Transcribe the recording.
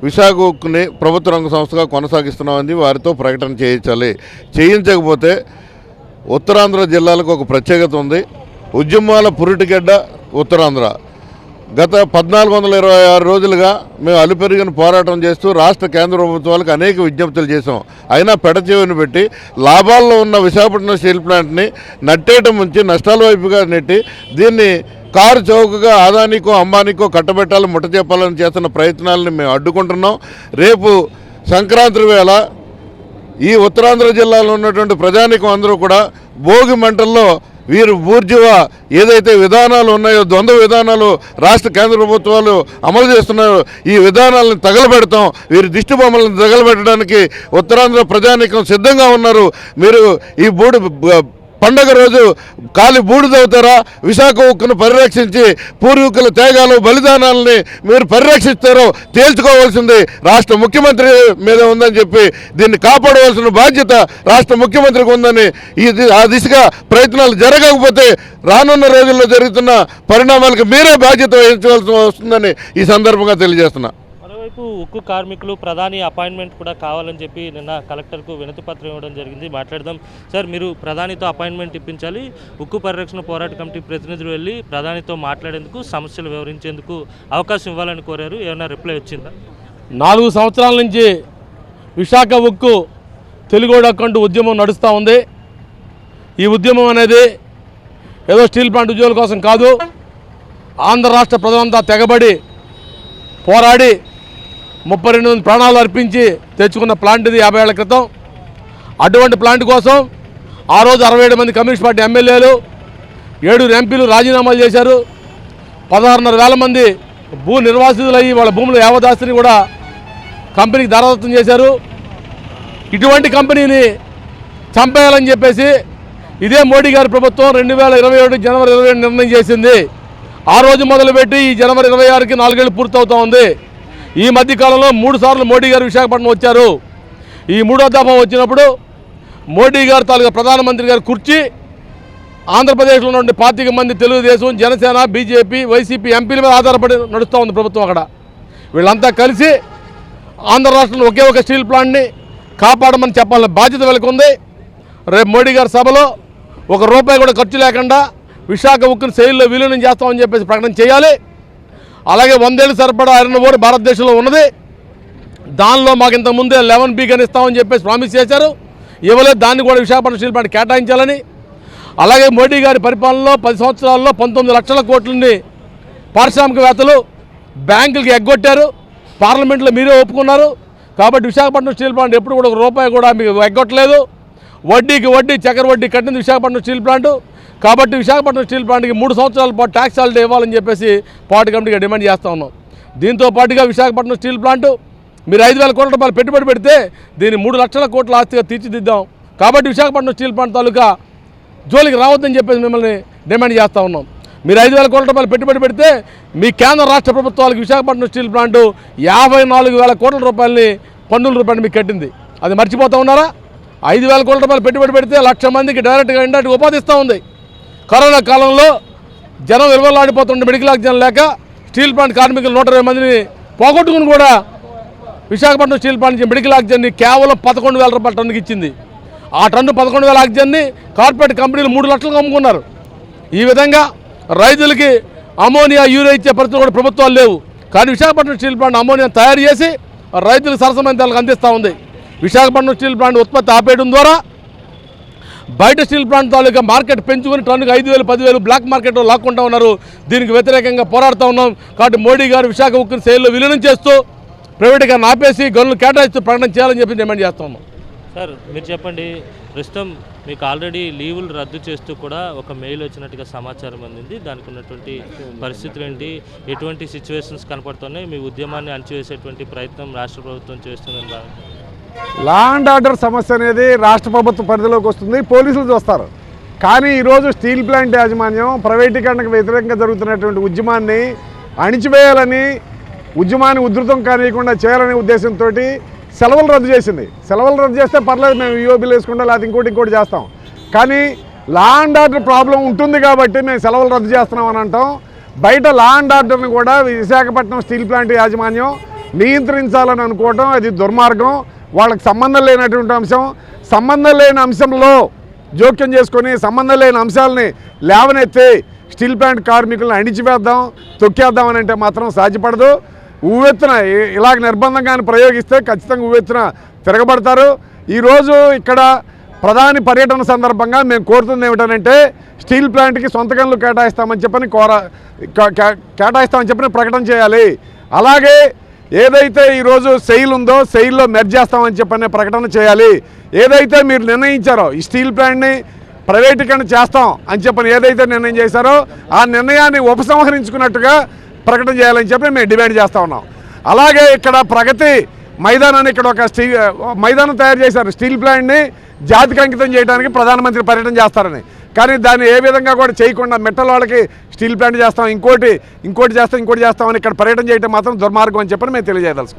విశాఖ ఉక్కుని ప్రభుత్వ రంగ సంస్థగా కొనసాగిస్తున్నామని వారితో ప్రకటన చేయించాలి. చేయించకపోతే ఉత్తరాంధ్ర జిల్లాలకు ఒక ప్రత్యేకత ఉంది. ఉద్యమాల పురిటిగడ్డ ఉత్తరాంధ్ర. గత 1426 రోజులుగా మేము అలుపెరిగిన పోరాటం చేస్తూ రాష్ట్ర కేంద్ర ప్రభుత్వాలకు అనేక విజ్ఞప్తులు చేసాం. అయినా పెడచెవిని పెట్టి లాభాల్లో ఉన్న విశాఖపట్నం స్టీల్ ప్లాంట్ని నట్టేయటం నుంచి నష్టాల వైపుగా నెట్టి దీన్ని కారు చౌకగా అదానికో అంబానీకో కట్టబెట్టాలని ముట్ట చెప్పాలని చేస్తున్న ప్రయత్నాలను మేము అడ్డుకుంటున్నాం. రేపు సంక్రాంతి వేళ ఈ ఉత్తరాంధ్ర జిల్లాలో ఉన్నటువంటి ప్రజానీకం అందరూ కూడా భోగి మంటల్లో వీరు బూర్జువా ఏదైతే విధానాలు ఉన్నాయో ద్వంద్వ విధానాలు రాష్ట్ర కేంద్ర ప్రభుత్వాలు అమలు చేస్తున్నాయో ఈ విధానాలను తగలబెడతాం. వీరి దిష్టి బొమ్మలను తగలబెట్టడానికి ఉత్తరాంధ్ర ప్రజానీకం సిద్ధంగా ఉన్నారు. మీరు ఈ పండగ రోజు కాలి బూడిదవుతారా? విశాఖ ఉక్కును పరిరక్షించి పూర్వీకుల త్యాగాలు బలిదానాలని మీరు పరిరక్షిస్తారో తేల్చుకోవాల్సింది రాష్ట్ర ముఖ్యమంత్రి మీద ఉందని చెప్పి దీన్ని కాపాడవలసిన బాధ్యత రాష్ట్ర ముఖ్యమంత్రికి ఉందని ఆ దిశగా ప్రయత్నాలు జరగకపోతే రానున్న రోజుల్లో జరుగుతున్న పరిణామాలకు మీరే బాధ్యత వహించవలసి వస్తుందని ఈ సందర్భంగా తెలియజేస్తున్నా. మరోవైపు ఉక్కు కార్మికులు ప్రధాని అపాయింట్మెంట్ కూడా కావాలని చెప్పి నిన్న కలెక్టర్కు వినతి పత్రం ఇవ్వడం జరిగింది. మాట్లాడదాం సార్. మీరు ప్రధానితో అపాయింట్మెంట్ ఇప్పించాలి. ఉక్కు పరిరక్షణ పోరాట కమిటీ ప్రతినిధులు వెళ్ళి ప్రధానితో మాట్లాడేందుకు సమస్యలు వివరించేందుకు అవకాశం ఇవ్వాలని కోరారు. ఏమైనా రిప్లై వచ్చిందా? 4 సంవత్సరాల నుంచి విశాఖ ఉక్కు తెలుగోడు అక్కంటూ ఉద్యమం నడుస్తూ ఉంది. ఈ ఉద్యమం అనేది ఏదో స్టీల్ ప్లాంట్ ఉద్యోగుల కోసం కాదు. ఆంధ్ర రాష్ట్ర ప్రజలంతా తెగబడి పోరాడి 32 మంది ప్రాణాలు అర్పించి తెచ్చుకున్న ప్లాంట్ ఇది 50 ఏళ్ల క్రితం. అటువంటి ప్లాంట్ కోసం ఆ రోజు 67 మంది కమ్యూనిస్ట్ పార్టీ ఎమ్మెల్యేలు 7 ఎంపీలు రాజీనామాలు చేశారు. 16,500 మంది భూ నిర్వాసితులయ్యి వాళ్ళ భూముల యావదాస్తిని కూడా కంపెనీకి దారాదత్తం చేశారు. ఇటువంటి కంపెనీని చంపేయాలని చెప్పేసి ఇదే మోడీ గారి ప్రభుత్వం 2027 జనవరి 27 నిర్ణయం చేసింది. ఆ రోజు మొదలుపెట్టి ఈ జనవరి 26కి 4 ఏళ్ళు పూర్తవుతూ ఉంది. ఈ మధ్యకాలంలో 3 సార్లు మోడీ గారు విశాఖపట్నం వచ్చారు. ఈ 3వ దఫా వచ్చినప్పుడు మోడీ గారు తాలూకా ప్రధానమంత్రి గారు కుర్చీ ఆంధ్రప్రదేశ్లో ఉన్న 25 మంది తెలుగుదేశం, జనసేన, బీజేపీ, వైసీపీ ఎంపీల మీద ఆధారపడి నడుస్తూ ఉంది ప్రభుత్వం. అక్కడ వీళ్ళంతా కలిసి ఆంధ్ర రాష్ట్రంలో ఒకే ఒక స్టీల్ ప్లాంట్ని కాపాడమని చెప్పాలని బాధ్యత వీళ్ళకి ఉంది. రేపు మోడీ గారి సభలో ₹1 కూడా ఖర్చు లేకుండా విశాఖ ఉక్కును సెయిల్లో విలీనం చేస్తామని చెప్పేసి ప్రకటన చేయాలి. అలాగే 100 ఏళ్ళు సరిపడా ఐరన్ ఓర్ భారతదేశంలో ఉన్నది. దానిలో మాకు ఇంతకుముందే 11B ఇస్తామని చెప్పేసి ప్రామిస్ చేశారు. ఇవ్వలేదు. దాన్ని కూడా విశాఖపట్నం స్టీల్ ప్లాంట్ కేటాయించాలని. అలాగే మోడీ గారి పరిపాలనలో 10 సంవత్సరాల్లో 19 లక్షల కోట్లని పారిశ్రామికవేత్తలు బ్యాంకులకి ఎగ్గొట్టారు. పార్లమెంట్లో మీరే ఒప్పుకున్నారు. కాబట్టి విశాఖపట్నం స్టీల్ ప్లాంట్ ఎప్పుడు కూడా ₹1 కూడా మీకు ఎగ్గొట్టలేదు. వడ్డీకి వడ్డీ చక్కెర వడ్డీ కట్టింది విశాఖపట్నం స్టీల్ ప్లాంట్. కాబట్టి విశాఖపట్నం స్టీల్ ప్లాంట్కి 3 సంవత్సరాల పాటు ట్యాక్స్ హాలిడే ఇవ్వాలని చెప్పేసి పోరాట కమిటీగా డిమాండ్ చేస్తూ ఉన్నాం. దీంతో పాటుగా విశాఖపట్నం స్టీల్ ప్లాంట్ మీరు 5,000 కోట్ల రూపాయలు పెట్టుబడి పెడితే దీన్ని 3 లక్షల కోట్ల ఆస్తిగా తీర్చిదిద్దాం. కాబట్టి విశాఖపట్నం స్టీల్ ప్లాంట్ తాలూకా జోలికి రావద్దని చెప్పేసి మిమ్మల్ని డిమాండ్ చేస్తూ ఉన్నాం. మీరు 5,000 కోట్ల రూపాయలు పెట్టుబడి పెడితే మీ కేంద్ర రాష్ట్ర ప్రభుత్వాలకు విశాఖపట్నం స్టీల్ ప్లాంట్ 54,000 కోట్ల రూపాయలని పన్నుల రూపాయలు మీకు కట్టింది. అది మర్చిపోతూ ఉన్నారా? 5,000 కోట్ల రూపాయలు పెట్టుబడి పెడితే 1,00,000 మందికి డైరెక్ట్గా ఇండైరెక్ట్గా ఉపాధి ఇస్తూ ఉంది. కరోనా కాలంలో జనం విలువలాడిపోతుండే మెడికల్ ఆక్సిజన్ లేక స్టీల్ ప్లాంట్ కార్మికులు 120 మందిని పోగొట్టుకుని కూడా విశాఖపట్నం స్టీల్ ప్లాంట్ నుంచి మెడికల్ ఆక్సిజన్ని కేవలం 11,000 రూపాయల టన్నుకి ఇచ్చింది. ఆ టన్ను 11,000 ఆక్సిజన్ని కార్పొరేట్ కంపెనీలు 3 లక్షలకు అమ్ముకున్నారు. ఈ విధంగా రైతులకి అమోనియా, యూరియా ఇచ్చే పరిస్థితులు కూడా ప్రభుత్వాలు లేవు. కానీ విశాఖపట్నం స్టీల్ ప్లాంట్ అమోనియా తయారు చేసి రైతులకు సరసమైన ధరలకు అందిస్తూ ఉంది. విశాఖపట్నం స్టీల్ ప్లాంట్ ఉత్పత్తి ఆపేయడం ద్వారా బయట స్టీల్ ప్లాంట్ తాలూకా మార్కెట్ పెంచుకొని టన్నుకు 5,000, 10,000 బ్లాక్ మార్కెట్లో లాక్కుంటా ఉన్నారు. దీనికి వ్యతిరేకంగా పోరాడుతూ ఉన్నాం. కాబట్టి మోడీ గారు విశాఖ ఉక్కును సెయిల్లో విలీనం చేస్తూ ప్రైవేట్గా ఆపేసి గనులు కేటాయిస్తూ ప్రకటన చేయాలని చెప్పి డిమాండ్ చేస్తూ ఉన్నాం. సార్ మీరు చెప్పండి, ప్రస్తుతం మీకు ఆల్రెడీ లీవులు రద్దు చేస్తూ కూడా ఒక మెయిల్ వచ్చినట్టుగా సమాచారం అందింది. దానికి ఉన్నటువంటి పరిస్థితులు ఏంటి, ఎటువంటి సిచ్యువేషన్స్ కనపడుతున్నాయి, మీ ఉద్యమాన్ని అణచివేసేటువంటి ప్రయత్నం రాష్ట్ర ప్రభుత్వం చేస్తుందని? లా అండ్ ఆర్డర్ సమస్య అనేది రాష్ట్ర ప్రభుత్వ పరిధిలోకి వస్తుంది, పోలీసులు చూస్తారు. కానీ ఈరోజు స్టీల్ ప్లాంట్ యాజమాన్యం ప్రైవేటీకరణకు వ్యతిరేకంగా జరుగుతున్నటువంటి ఉద్యమాన్ని అణిచివేయాలని, ఉద్యమాన్ని ఉధృతం కానియకుండా చేయాలనే ఉద్దేశంతో సెలవులు రద్దు చేసింది. సెలవులు రద్దు చేస్తే పర్లేదు, మేము యూఓబీలు వేసుకుంటాం, లేకపోతే ఇంకోటి చేస్తాం. కానీ లా అండ్ ఆర్డర్ ప్రాబ్లం ఉంటుంది కాబట్టి మేము సెలవులు రద్దు చేస్తున్నామని అంటాం. బయట లా అండ్ ఆర్డర్ని కూడా విశాఖపట్నం స్టీల్ ప్లాంట్ యాజమాన్యం నియంత్రించాలని అనుకోవటం అది దుర్మార్గం. వాళ్ళకి సంబంధం లేనటువంటి అంశం, సంబంధం లేని అంశంలో జోక్యం చేసుకొని సంబంధం లేని అంశాలని లేవనెత్తి స్టీల్ ప్లాంట్ కార్మికులను అణిచివేద్దాం, తొక్కేద్దాం అని అంటే మాత్రం సాధ్యపడదు. ఉవ్వెత్తున ఇలాగ నిర్బంధంగాన్ని ప్రయోగిస్తే ఖచ్చితంగా ఉవ్వెత్తున తిరగబడతారు. ఈరోజు ఇక్కడ ప్రధాని పర్యటన సందర్భంగా మేము కోరుతుంది ఏమిటంటే స్టీల్ ప్లాంట్కి సొంత గనులు కేటాయిస్తామని చెప్పని కేటాయిస్తామని చెప్పని ప్రకటన చేయాలి. అలాగే ఏదైతే ఈరోజు సెయిల్ ఉందో సెయిల్లో మెర్జ్ చేస్తామని చెప్పని ప్రకటన చేయాలి. ఏదైతే మీరు నిర్ణయించారో ఈ స్టీల్ ప్లాంట్ని ప్రైవేటీకరణ చేస్తాం అని చెప్పని ఏదైతే నిర్ణయం చేశారో ఆ నిర్ణయాన్ని ఉపసంహరించుకున్నట్టుగా ప్రకటన చేయాలని చెప్పి మేము డిమాండ్ చేస్తూ ఉన్నాం. అలాగే ఇక్కడ ప్రగతి మైదానాన్ని ఇక్కడ ఒక మైదానం తయారు చేశారు. స్టీల్ ప్లాంట్ని జాతికి అంకితం చేయడానికి ప్రధానమంత్రి పర్యటన చేస్తారని, కానీ దాన్ని ఏ విధంగా కూడా చేయకుండా మెట్టల వాళ్ళకి స్టీల్ ప్లాంట్ చేస్తాం, ఇంకోటి చేస్తాం అని ఇక్కడ పర్యటన చేయడం మాత్రం దుర్మార్గం అని చెప్పని మేము తెలియజేయదలుచుకున్నాం.